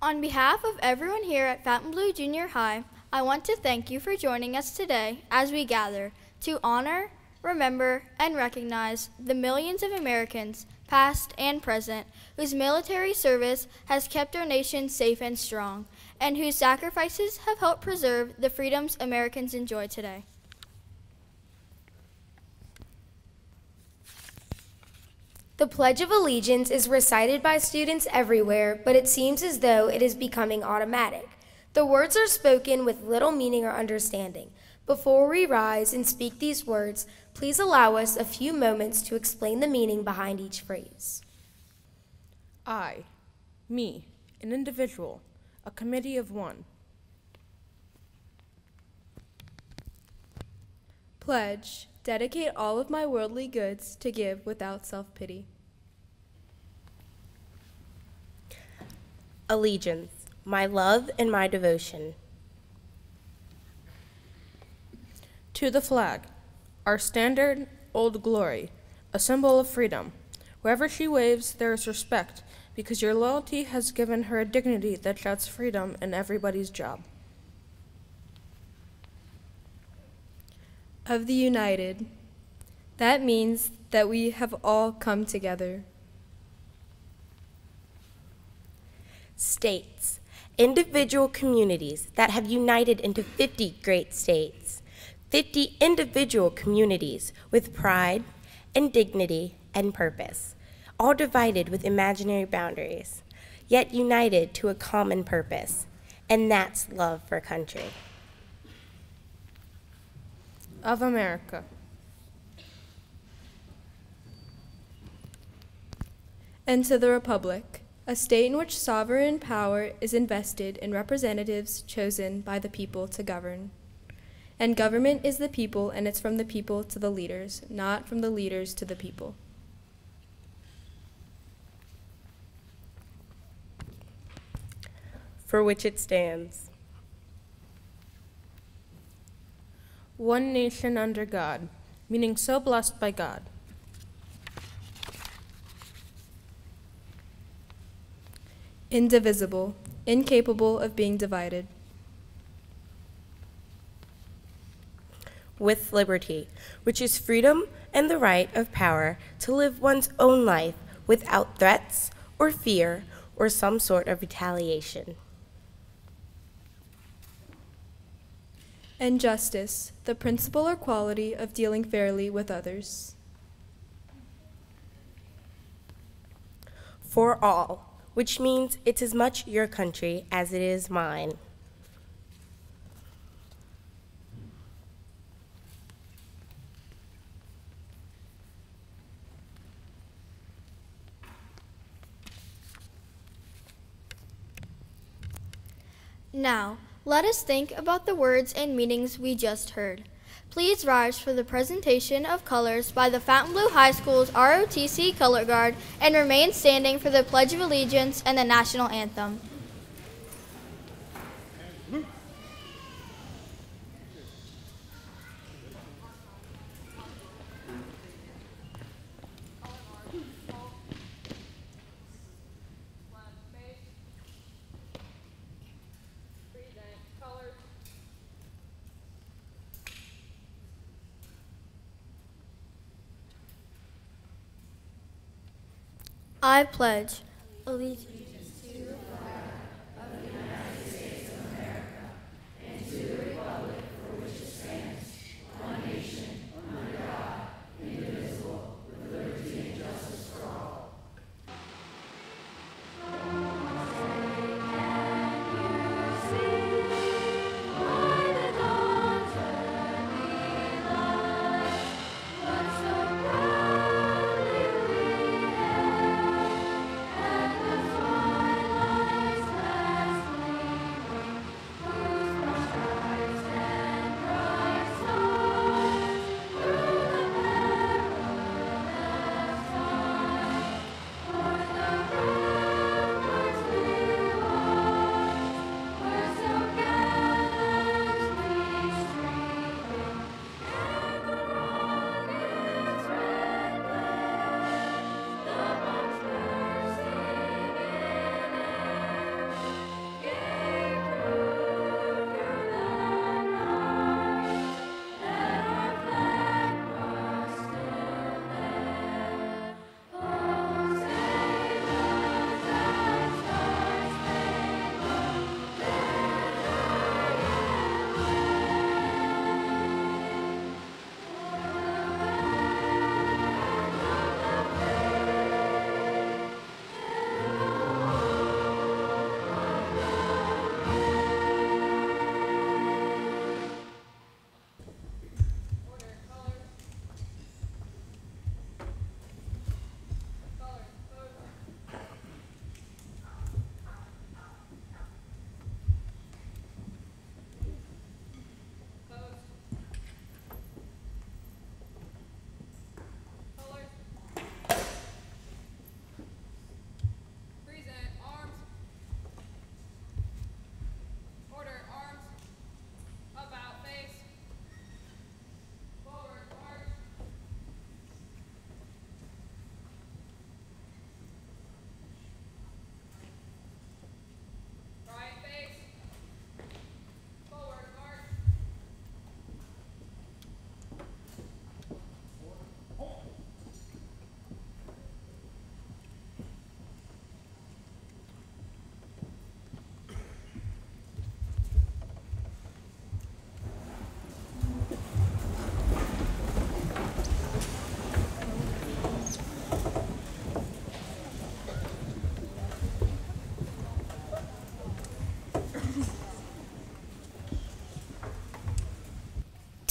On behalf of everyone here at Fontainebleau Junior High, I want to thank you for joining us today as we gather to honor, remember, and recognize the millions of Americans, past and present, whose military service has kept our nation safe and strong, and whose sacrifices have helped preserve the freedoms Americans enjoy today. The Pledge of Allegiance is recited by students everywhere, but it seems as though it is becoming automatic. The words are spoken with little meaning or understanding. Before we rise and speak these words, please allow us a few moments to explain the meaning behind each phrase. I, me, an individual, a committee of one. Pledge, dedicate all of my worldly goods to give without self-pity. Allegiance, my love and my devotion. To the flag, our standard, old glory, a symbol of freedom. Wherever she waves, there is respect, because your loyalty has given her a dignity that shouts freedom in everybody's job. Of the united, that means that we have all come together. States, individual communities that have united into 50 great states. 50 individual communities with pride and dignity and purpose, all divided with imaginary boundaries, yet united to a common purpose, and that's love for country. Of America. And to the Republic, a state in which sovereign power is invested in representatives chosen by the people to govern. And government is the people, and it's from the people to the leaders, not from the leaders to the people. For which it stands. One nation under God, meaning so blessed by God. Indivisible, incapable of being divided. With liberty, which is freedom and the right of power to live one's own life without threats or fear or some sort of retaliation. And justice, the principle or quality of dealing fairly with others. For all, which means it's as much your country as it is mine. Now, let us think about the words and meanings we just heard. Please rise for the presentation of colors by the Fontainebleau High School's ROTC Color Guard and remain standing for the Pledge of Allegiance and the National Anthem. I pledge allegiance to the flag of the United States of America and to the republic for which it stands, one nation, under God, indivisible, with liberty and justice for all. What's so proudly we have, and the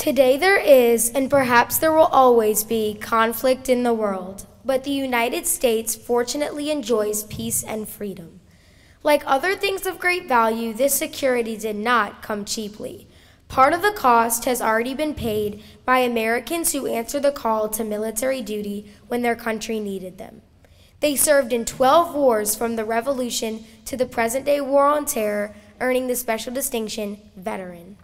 Today there is, and perhaps there will always be, conflict in the world, but the United States fortunately enjoys peace and freedom. Like other things of great value, this security did not come cheaply. Part of the cost has already been paid by Americans who answered the call to military duty when their country needed them. They served in 12 wars from the Revolution to the present-day War on Terror, earning the special distinction, Veteran.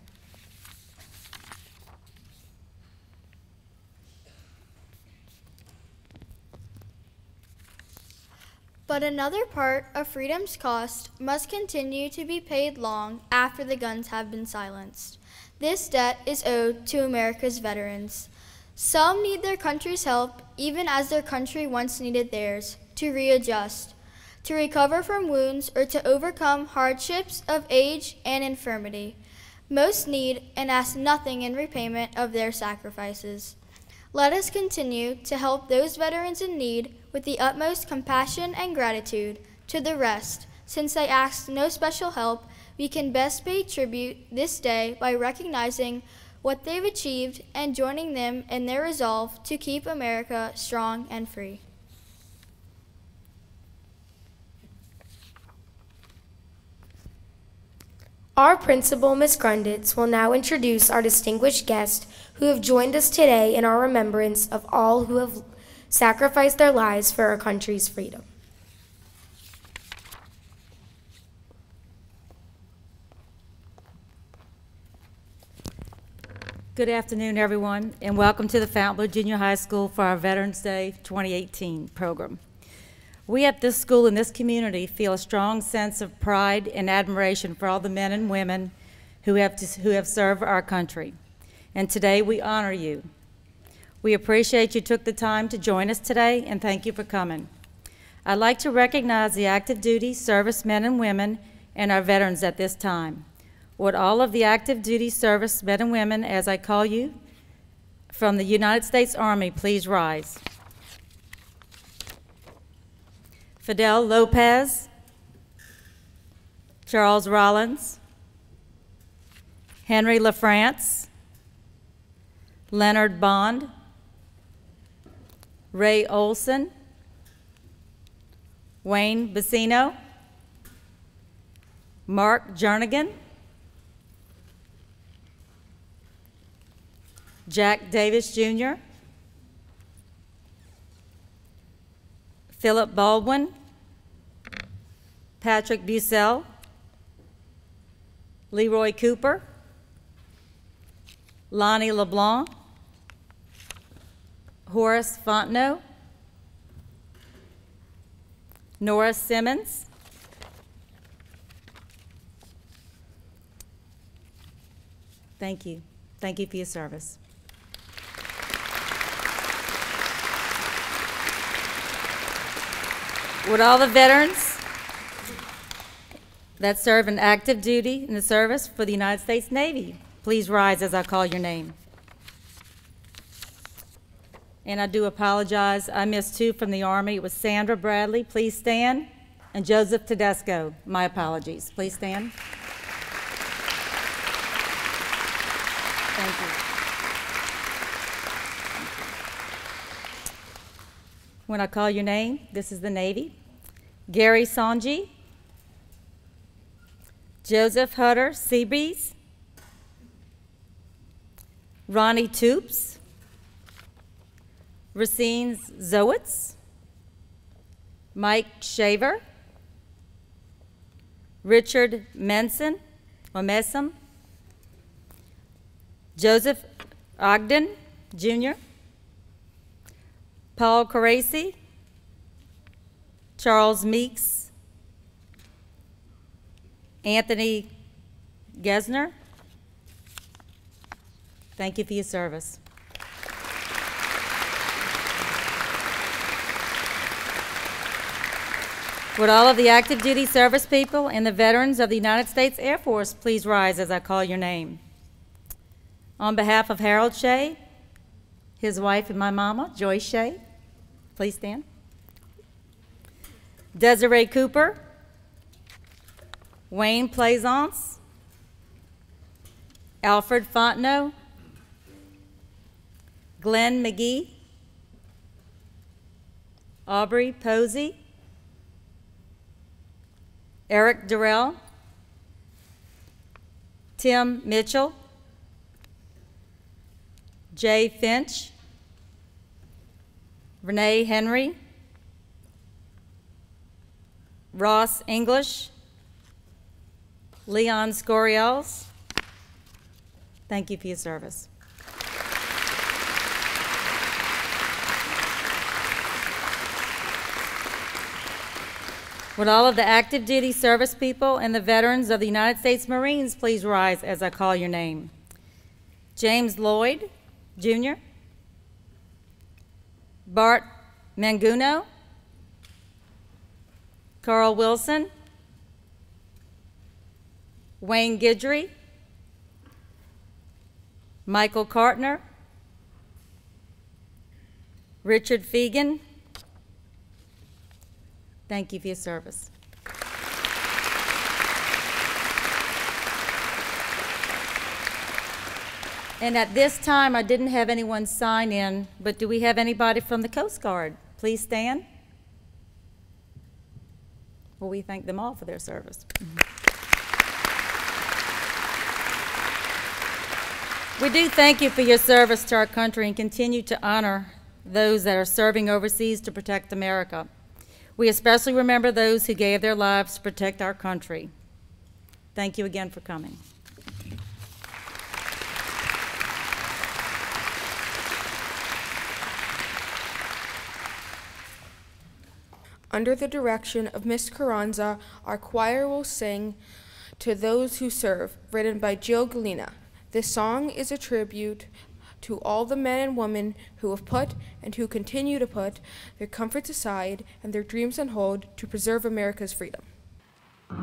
But another part of freedom's cost must continue to be paid long after the guns have been silenced. This debt is owed to America's veterans. Some need their country's help, even as their country once needed theirs, to readjust, to recover from wounds, or to overcome hardships of age and infirmity. Most need and ask nothing in repayment of their sacrifices. Let us continue to help those veterans in need with the utmost compassion and gratitude. To the rest, since they ask no special help, we can best pay tribute this day by recognizing what they've achieved and joining them in their resolve to keep America strong and free. Our principal, Ms. Grunditz, will now introduce our distinguished guests who have joined us today in our remembrance of all who have sacrificed their lives for our country's freedom. Good afternoon, everyone, and welcome to the Fontainebleau Junior High School for our Veterans Day 2018 program. We at this school and this community feel a strong sense of pride and admiration for all the men and women who have served our country. And today we honor you. We appreciate you took the time to join us today, and thank you for coming. I'd like to recognize the active duty servicemen and women and our veterans at this time. Would all of the active duty service men and women, as I call you, from the United States Army, please rise. Fidel Lopez, Charles Rollins, Henry LaFrance, Leonard Bond, Ray Olson, Wayne Bassino, Mark Jernigan, Jack Davis Jr., Philip Baldwin, Patrick Bussell, Leroy Cooper, Lonnie LeBlanc, Horace Fontenot, Nora Simmons, thank you. Thank you for your service. Would all the veterans that serve in active duty in the service for the United States Navy please rise as I call your name? And I do apologize, I missed two from the Army. It was Sandra Bradley, please stand, and Joseph Tedesco. My apologies. Please stand. Thank you. When I call your name, this is the Navy. Gary Sonji, Joseph Hutter Seabreeze, Ronnie Toops, Racine Zowitz, Mike Shaver, Richard Menson, or Messam, Joseph Ogden, Jr., Paul Carasi, Charles Meeks, Anthony Gesner. Thank you for your service. Would all of the active duty service people and the veterans of the United States Air Force please rise as I call your name? On behalf of Harold Shea, his wife and my mama, Joyce Shea, please stand. Desiree Cooper, Wayne Plaisance, Alfred Fontenot, Glenn McGee, Aubrey Posey, Eric Durrell, Tim Mitchell, Jay Finch, Renee Henry, Ross English, Leon Scoriels. Thank you for your service. Would all of the active duty service people and the veterans of the United States Marines please rise as I call your name? James Lloyd, Jr., Bart Manguno, Carl Wilson, Wayne Guidry, Michael Cartner, Richard Fegan. Thank you for your service. And at this time, I didn't have anyone sign in, but do we have anybody from the Coast Guard? Please stand. Well, we thank them all for their service. We do thank you for your service to our country and continue to honor those that are serving overseas to protect America. We especially remember those who gave their lives to protect our country. Thank you again for coming. Under the direction of Miss Carranza, our choir will sing To Those Who Serve, written by Jill Galena. This song is a tribute to all the men and women who have put and who continue to put their comforts aside and their dreams on hold to preserve America's freedom. To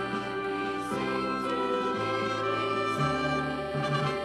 thee we sing, to thee we sing.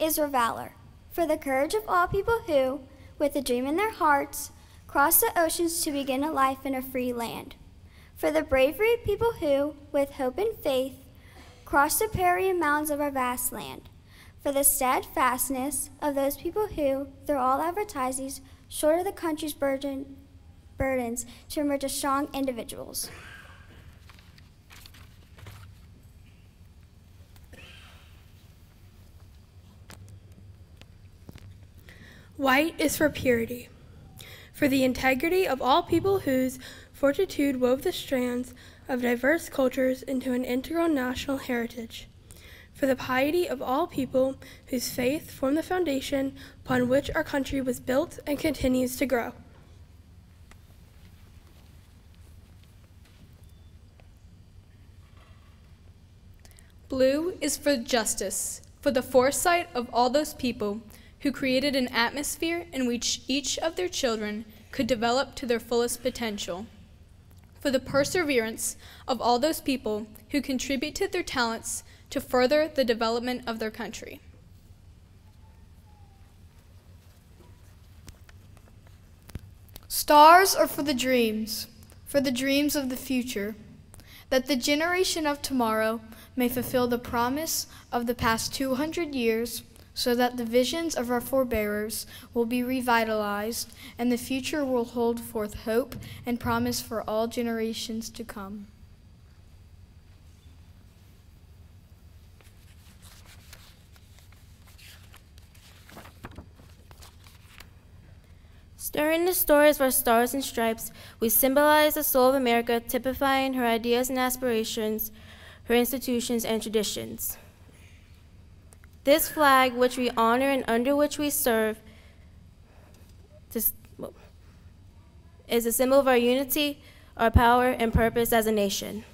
is for valor, for the courage of all people who, with a dream in their hearts, cross the oceans to begin a life in a free land. For the bravery of people who, with hope and faith, cross the prairie and mountains of our vast land. For the steadfastness of those people who, through all adversities, shoulder the country's burdens to emerge as strong individuals. White is for purity, for the integrity of all people whose fortitude wove the strands of diverse cultures into an integral national heritage, for the piety of all people whose faith formed the foundation upon which our country was built and continues to grow. Blue is for justice, for the foresight of all those people who created an atmosphere in which each of their children could develop to their fullest potential, for the perseverance of all those people who contributed their talents to further the development of their country. Stars are for the dreams of the future, that the generation of tomorrow may fulfill the promise of the past 200 years, so that the visions of our forebears will be revitalized and the future will hold forth hope and promise for all generations to come. During the stories of our stars and stripes, we symbolize the soul of America, typifying her ideas and aspirations, her institutions and traditions. This flag, which we honor and under which we serve, is a symbol of our unity, our power, and purpose as a nation.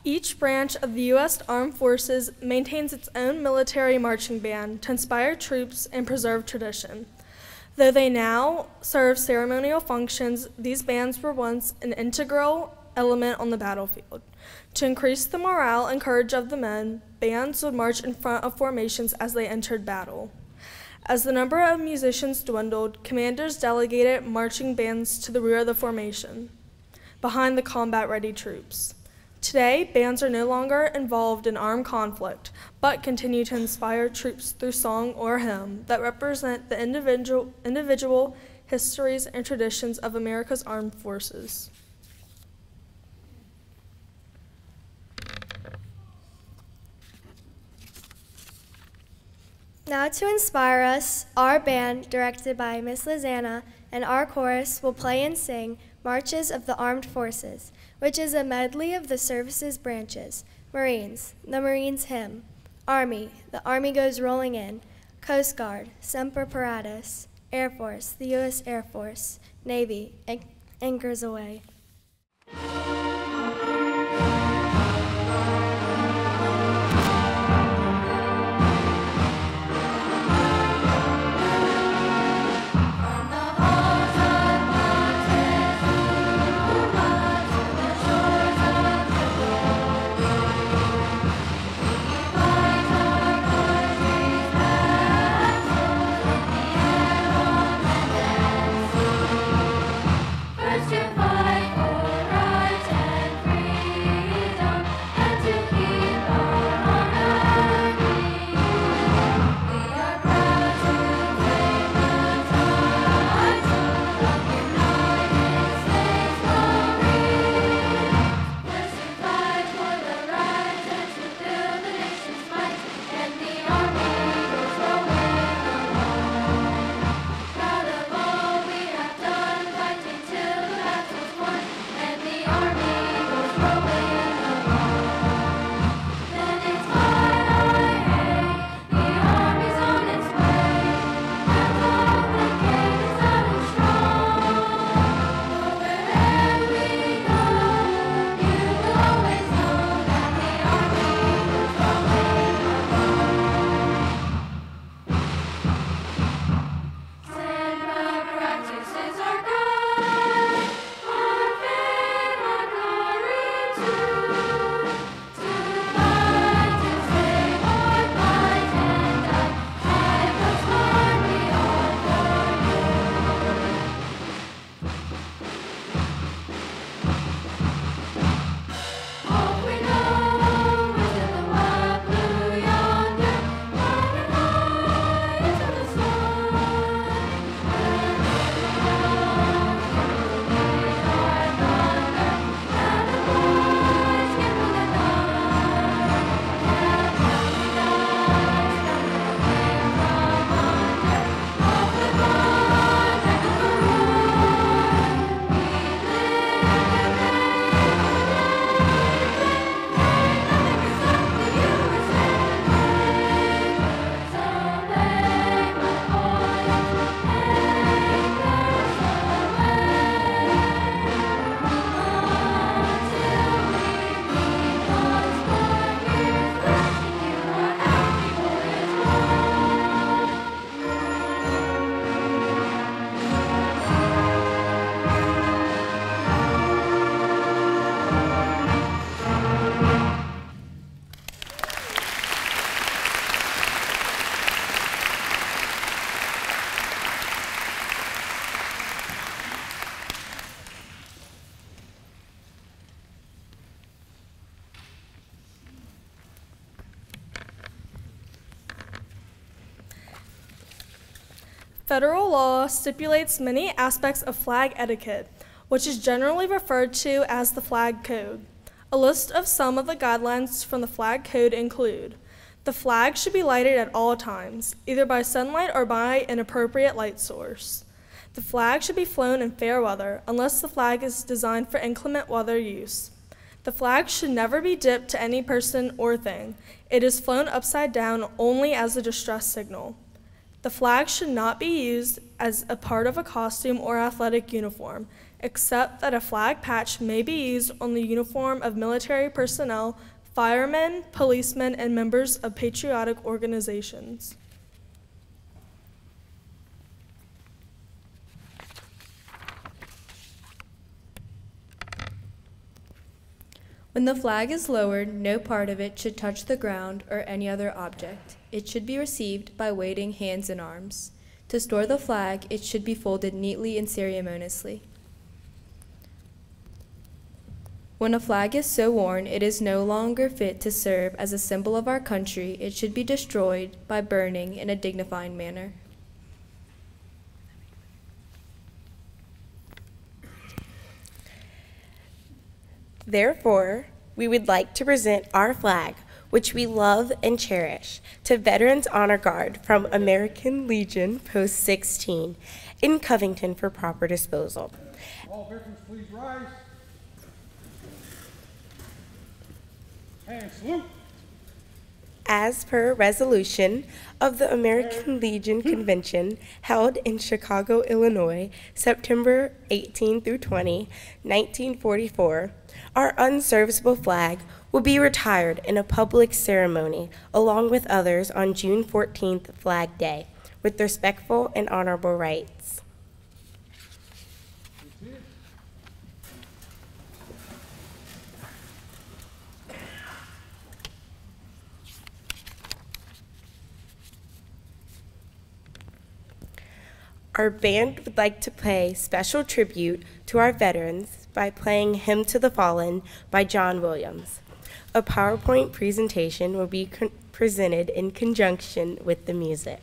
Each branch of the U.S. Armed Forces maintains its own military marching band to inspire troops and preserve tradition. Though they now serve ceremonial functions, these bands were once an integral element on the battlefield. To increase the morale and courage of the men, bands would march in front of formations as they entered battle. As the number of musicians dwindled, commanders delegated marching bands to the rear of the formation, behind the combat-ready troops. Today, bands are no longer involved in armed conflict, but continue to inspire troops through song or hymn that represent the individual histories and traditions of America's armed forces. Now to inspire us, our band, directed by Miss Lizanna, and our chorus will play and sing Marches of the Armed Forces, which is a medley of the service's branches. Marines, the Marines' hymn. Army, the Army goes rolling in. Coast Guard, Semper Paratus. Air Force, the U.S. Air Force. Navy, anchors away. First to fight. Federal law stipulates many aspects of flag etiquette, which is generally referred to as the Flag Code. A list of some of the guidelines from the Flag Code include: the flag should be lighted at all times, either by sunlight or by an appropriate light source. The flag should be flown in fair weather, unless the flag is designed for inclement weather use. The flag should never be dipped to any person or thing. It is flown upside down only as a distress signal. The flag should not be used as a part of a costume or athletic uniform, except that a flag patch may be used on the uniform of military personnel, firemen, policemen, and members of patriotic organizations. When the flag is lowered, no part of it should touch the ground or any other object. It should be received by waving hands and arms. To store the flag, it should be folded neatly and ceremoniously. When a flag is so worn it is no longer fit to serve as a symbol of our country, it should be destroyed by burning in a dignified manner. Therefore, we would like to present our flag, which we love and cherish, to Veterans Honor Guard from American Legion Post 16 in Covington for proper disposal. All veterans, please rise. And salute. As per resolution of the American Legion Convention held in Chicago, Illinois, September 18 through 20, 1944, our unserviceable flag will be retired in a public ceremony along with others on June 14th, Flag Day, with respectful and honorable rites. Our band would like to pay special tribute to our veterans by playing Hymn to the Fallen by John Williams. A PowerPoint presentation will be presented in conjunction with the music.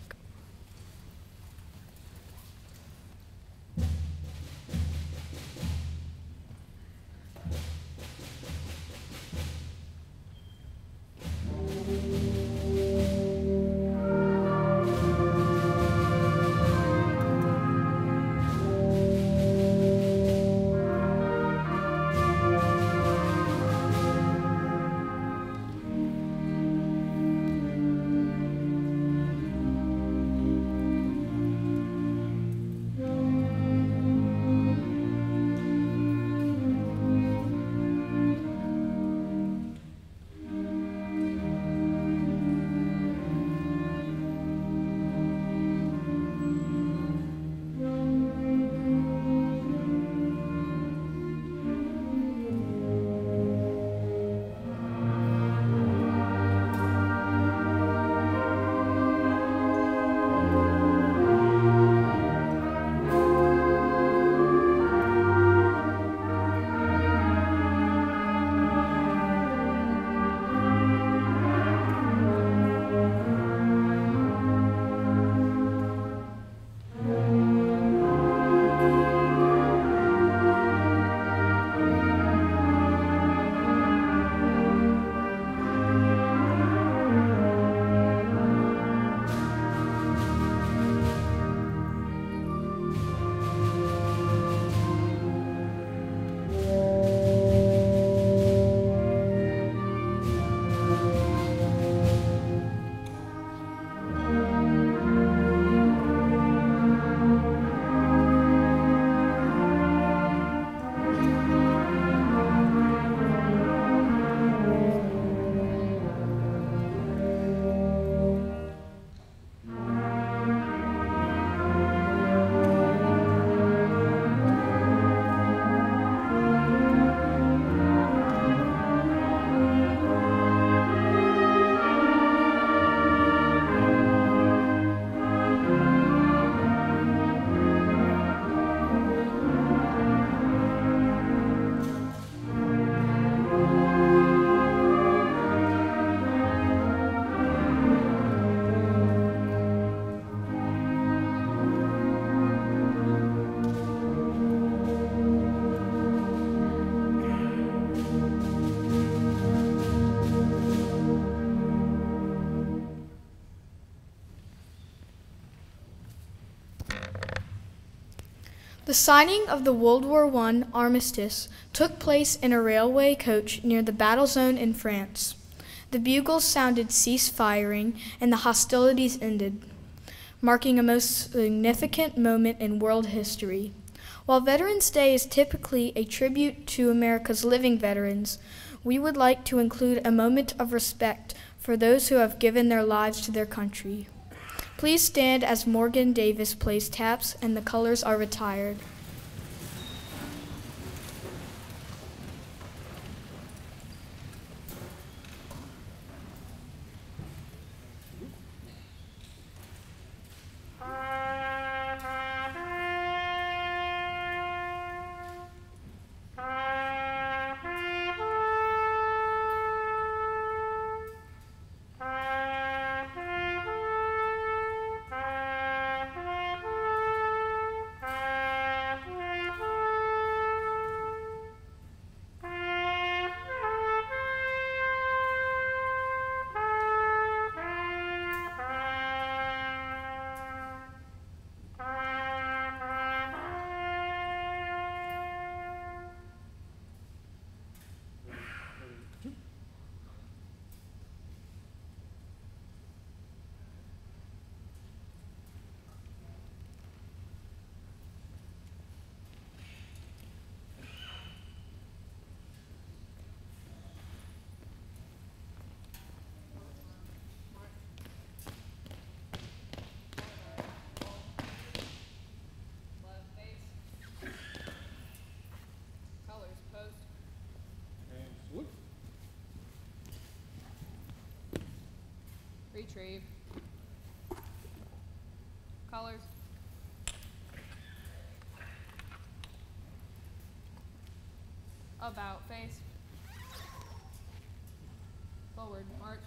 The signing of the World War I armistice took place in a railway coach near the battle zone in France. The bugles sounded cease firing and the hostilities ended, marking a most significant moment in world history. While Veterans Day is typically a tribute to America's living veterans, we would like to include a moment of respect for those who have given their lives to their country. Please stand as Morgan Davis plays taps and the colors are retired. Retrieve. Colors. About face. Forward, march.